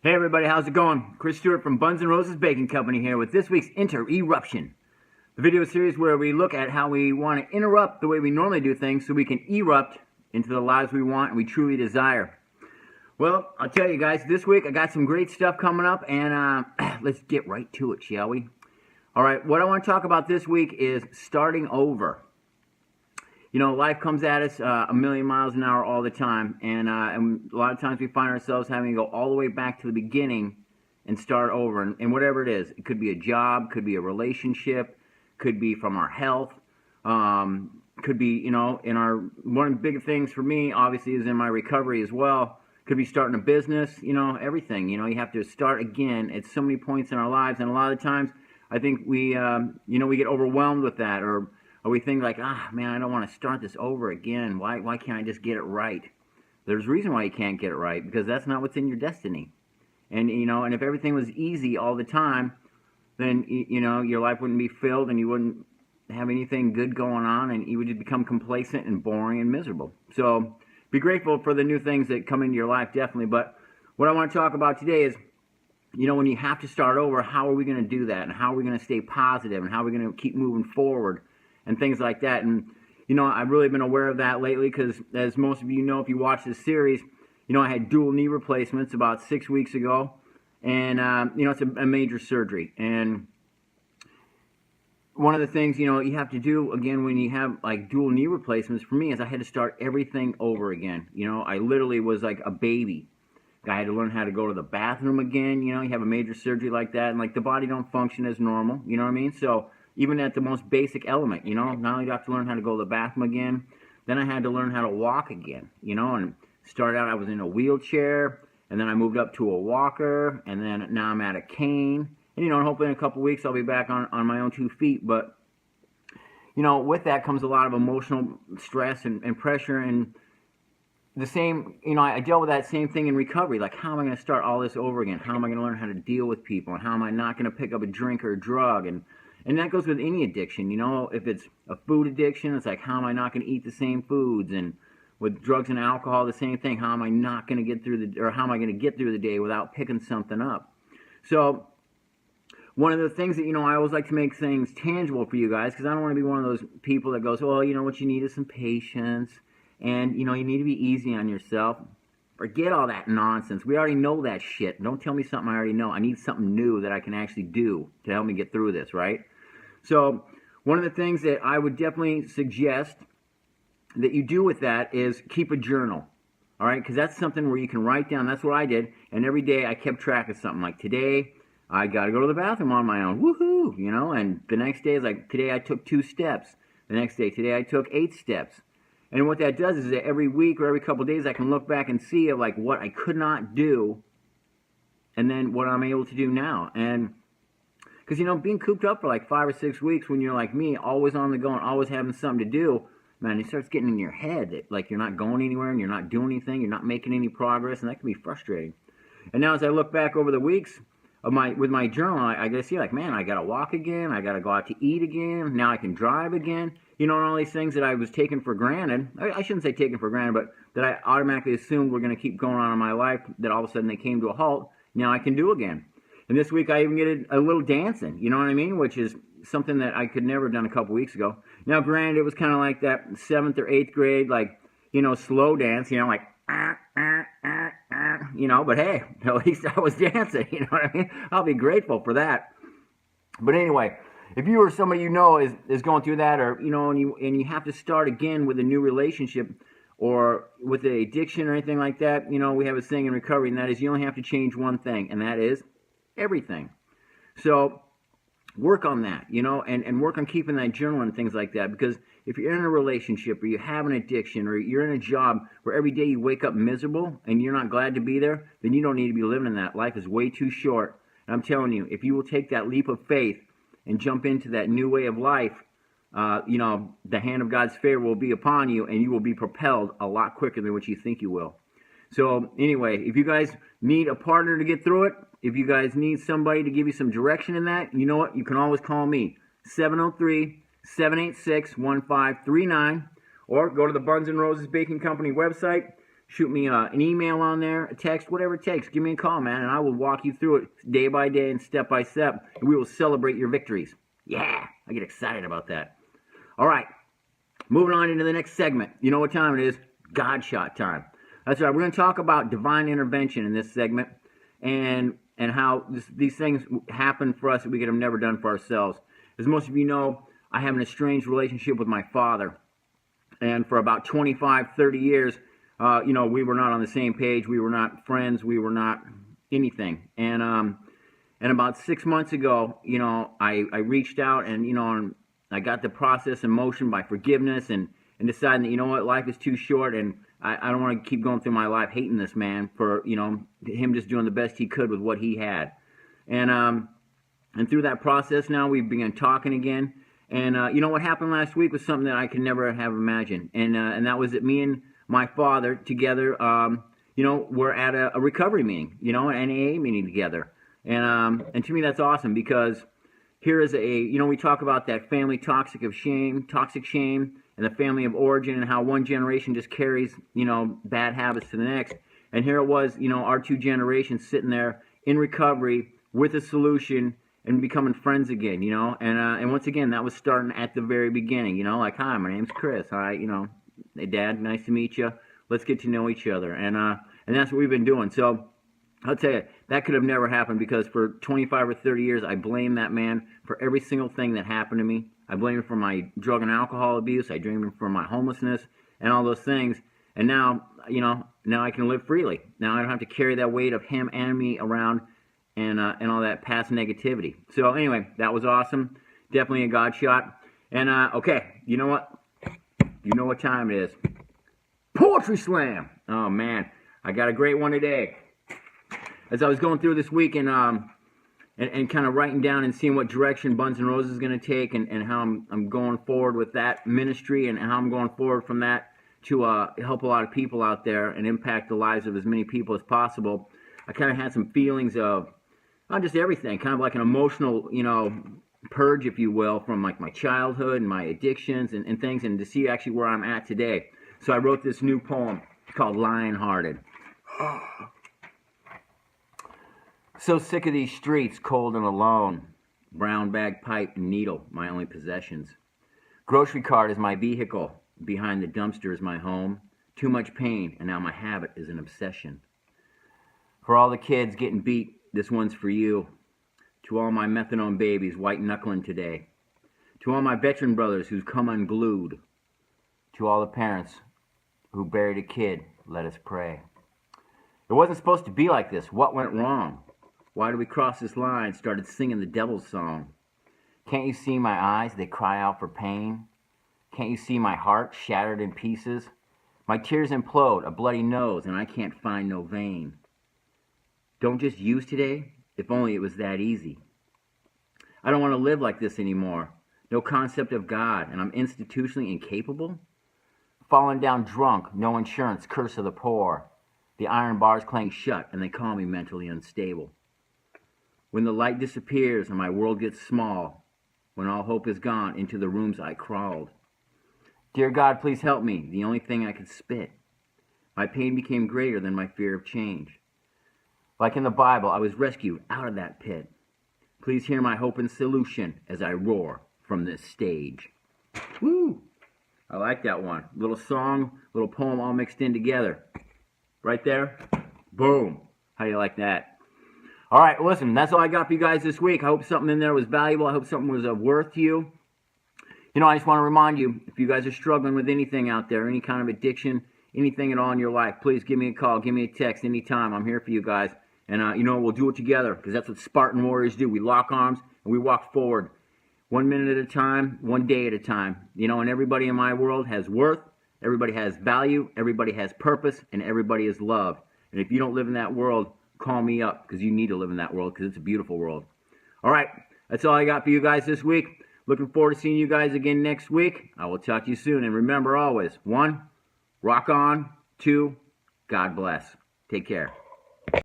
Hey everybody, how's it going? Chris Stewart from Buns N' Roses Baking Company here with this week's IntERUPTION, the video series where we look at how we want to interrupt the way we normally do things so we can erupt into the lives we want and we truly desire. Well, I'll tell you guys, this week I got some great stuff coming up, and let's get right to it, shall we? Alright, what I want to talk about this week is starting over. You know, life comes at us a million miles an hour all the time, and a lot of times we find ourselves having to go all the way back to the beginning and start over, and whatever it is. It could be a job, could be a relationship, could be from our health, could be, you know, one of the big things for me, obviously, is in my recovery as well. Could be starting a business, you know, everything. You know, you have to start again at so many points in our lives, and a lot of times I think we get overwhelmed with that, or we think like, man, I don't want to start this over again. Why can't I just get it right? There's a reason why you can't get it right, because that's not what's in your destiny. And, you know, and if everything was easy all the time, then, you know, your life wouldn't be filled and you wouldn't have anything good going on, and you would just become complacent and boring and miserable. So be grateful for the new things that come into your life, definitely. But what I want to talk about today is, you know, when you have to start over, how are we going to do that? And how are we going to stay positive? And how are we going to keep moving forward? And things like that. And, you know, I've really been aware of that lately because, as most of you know, if you watch this series, you know, I had dual knee replacements about 6 weeks ago. And, you know, it's a major surgery. And one of the things, you know, you have to do, again, when you have, like, dual knee replacements, for me, is I had to start everything over again. You know, I literally was like a baby. I had to learn how to go to the bathroom again. You know, you have a major surgery like that, and, like, the body don't function as normal. You know what I mean? So even at the most basic element, you know, not only do I have to learn how to go to the bathroom again, then I had to learn how to walk again, you know, and started out I was in a wheelchair, and then I moved up to a walker, and then now I'm at a cane, and, you know, and hopefully in a couple weeks I'll be back on my own 2 feet. But, you know, with that comes a lot of emotional stress and pressure, and the same, you know, I dealt with that same thing in recovery. Like, how am I going to start all this over again? How am I going to learn how to deal with people? And how am I not going to pick up a drink or a drug? And that goes with any addiction, you know. If it's a food addiction, it's like, how am I not going to eat the same foods? And with drugs and alcohol, the same thing. How am I not going to get through how am I going to get through the day without picking something up? So one of the things that, you know, I always like to make things tangible for you guys, because I don't want to be one of those people that goes, well, you know, what you need is some patience, and, you know, you need to be easy on yourself. Forget all that nonsense. We already know that shit. Don't tell me something I already know. I need something new that I can actually do to help me get through this, right? So one of the things that I would definitely suggest that you do with that is keep a journal, all right? Because that's something where you can write down. That's what I did. And every day I kept track of something. Like, today, I got to go to the bathroom on my own. Woohoo! You know, and the next day is like, today I took 2 steps. The next day, today I took 8 steps. And what that does is that every week or every couple of days I can look back and see of, like, what I could not do and then what I'm able to do now. And because, you know, being cooped up for like 5 or 6 weeks when you're like me, always on the go and always having something to do, man, it starts getting in your head that, like, you're not going anywhere and you're not doing anything, you're not making any progress, and that can be frustrating. And now as I look back over the weeks of with my journal, I get to see, like, man, I got to walk again, I got to go out to eat again, now I can drive again, you know, and all these things that I was taking for granted. I shouldn't say taken for granted, but that I automatically assumed were going to keep going on in my life, that all of a sudden they came to a halt, now I can do again. And this week I even get a little dancing, you know what I mean? Which is something that I could never have done a couple weeks ago. Now, granted, it was kind of like that 7th or 8th grade, like, you know, slow dance, you know, like, you know, but hey, at least I was dancing, you know what I mean? I'll be grateful for that. But anyway, if you or somebody you know is going through that, or, you know, and you have to start again with a new relationship or with an addiction or anything like that, you know, we have a saying in recovery, and that is you only have to change one thing, and that is everything. So work on that, you know, and work on keeping that journal and things like that, because if you're in a relationship or you have an addiction or you're in a job where every day you wake up miserable and you're not glad to be there, then you don't need to be living in that. Life is way too short. And I'm telling you, if you will take that leap of faith and jump into that new way of life, you know, the hand of God's favor will be upon you, and you will be propelled a lot quicker than what you think you will. So anyway, if you guys need a partner to get through it, if you guys need somebody to give you some direction in that, you know what? You can always call me, 703-786-1539, or go to the Buns N' Roses Baking Company website, shoot me an email on there, a text, whatever it takes. Give me a call, man, and I will walk you through it day by day and step by step, and we will celebrate your victories. Yeah, I get excited about that. All right, moving on into the next segment. You know what time it is? God shot time. That's right. We're going to talk about divine intervention in this segment, and how these things happen for us that we could have never done for ourselves. As most of you know, I have an estranged relationship with my father, and for about 25, 30 years, we were not on the same page. We were not friends. We were not anything. And about 6 months ago, I reached out and I got the process in motion by forgiveness and deciding that, what, life is too short, and I don't want to keep going through my life hating this man for, him just doing the best he could with what he had. And through that process now, we've begun talking again. And what happened last week was something that I could never have imagined. And that was that me and my father together, we're at a recovery meeting, an AA meeting together. And to me, that's awesome, because here is we talk about that family toxic shame, and the family of origin, and how one generation just carries, bad habits to the next. And here it was, our two generations sitting there in recovery with a solution and becoming friends again, and once again, that was starting at the very beginning, like, hi, my name's Chris. Hi, hey, Dad, nice to meet you. Let's get to know each other. And that's what we've been doing. So I'll tell you, that could have never happened, because for 25 or 30 years, I blamed that man for every single thing that happened to me. I blamed him for my drug and alcohol abuse. I blamed him for my homelessness and all those things. And now, now I can live freely. Now I don't have to carry that weight of him and me around and all that past negativity. So anyway, that was awesome. Definitely a God shot. And okay, you know what? You know what time it is. Poetry Slam. Oh man, I got a great one today. As I was going through this week and kind of writing down and seeing what direction Buns and Roses is going to take, and how I'm going forward with that ministry, and how I'm going forward from that to help a lot of people out there and impact the lives of as many people as possible. I kind of had some feelings of not just everything, kind of like an emotional, purge, if you will, from like my childhood and my addictions and things, and to see actually where I'm at today. So I wrote this new poem called Lionhearted. So sick of these streets, cold and alone. Brown bag, pipe, and needle, my only possessions. Grocery cart is my vehicle. Behind the dumpster is my home. Too much pain, and now my habit is an obsession. For all the kids getting beat, this one's for you. To all my methadone babies white knuckling today. To all my veteran brothers who's come unglued. To all the parents who buried a kid, let us pray. It wasn't supposed to be like this. What went wrong? Why did we cross this line? Started singing the devil's song. Can't you see my eyes? They cry out for pain. Can't you see my heart shattered in pieces? My tears implode, a bloody nose, and I can't find no vein. Don't just use today? If only it was that easy. I don't want to live like this anymore. No concept of God, and I'm institutionally incapable? Falling down drunk, no insurance, curse of the poor. The iron bars clang shut, and they call me mentally unstable. When the light disappears and my world gets small, when all hope is gone, into the rooms I crawled. Dear God, please help me, the only thing I could spit. My pain became greater than my fear of change. Like in the Bible, I was rescued out of that pit. Please hear my hope and solution as I roar from this stage. Woo! I like that one. Little song, little poem all mixed in together. Right there. Boom. How do you like that? All right, listen, that's all I got for you guys this week. I hope something in there was valuable. I hope something was of worth to you. I just want to remind you, if you guys are struggling with anything out there, any kind of addiction, anything at all in your life, please give me a call, give me a text anytime. I'm here for you guys. And, we'll do it together, because that's what Spartan warriors do. We lock arms and we walk forward 1 minute at a time, 1 day at a time. And everybody in my world has worth, everybody has value, everybody has purpose, and everybody is loved. And if you don't live in that world, call me up, because you need to live in that world, because it's a beautiful world. All right, that's all I got for you guys this week. Looking forward to seeing you guys again next week. I will talk to you soon. And remember always, 1, rock on. 2, God bless. Take care.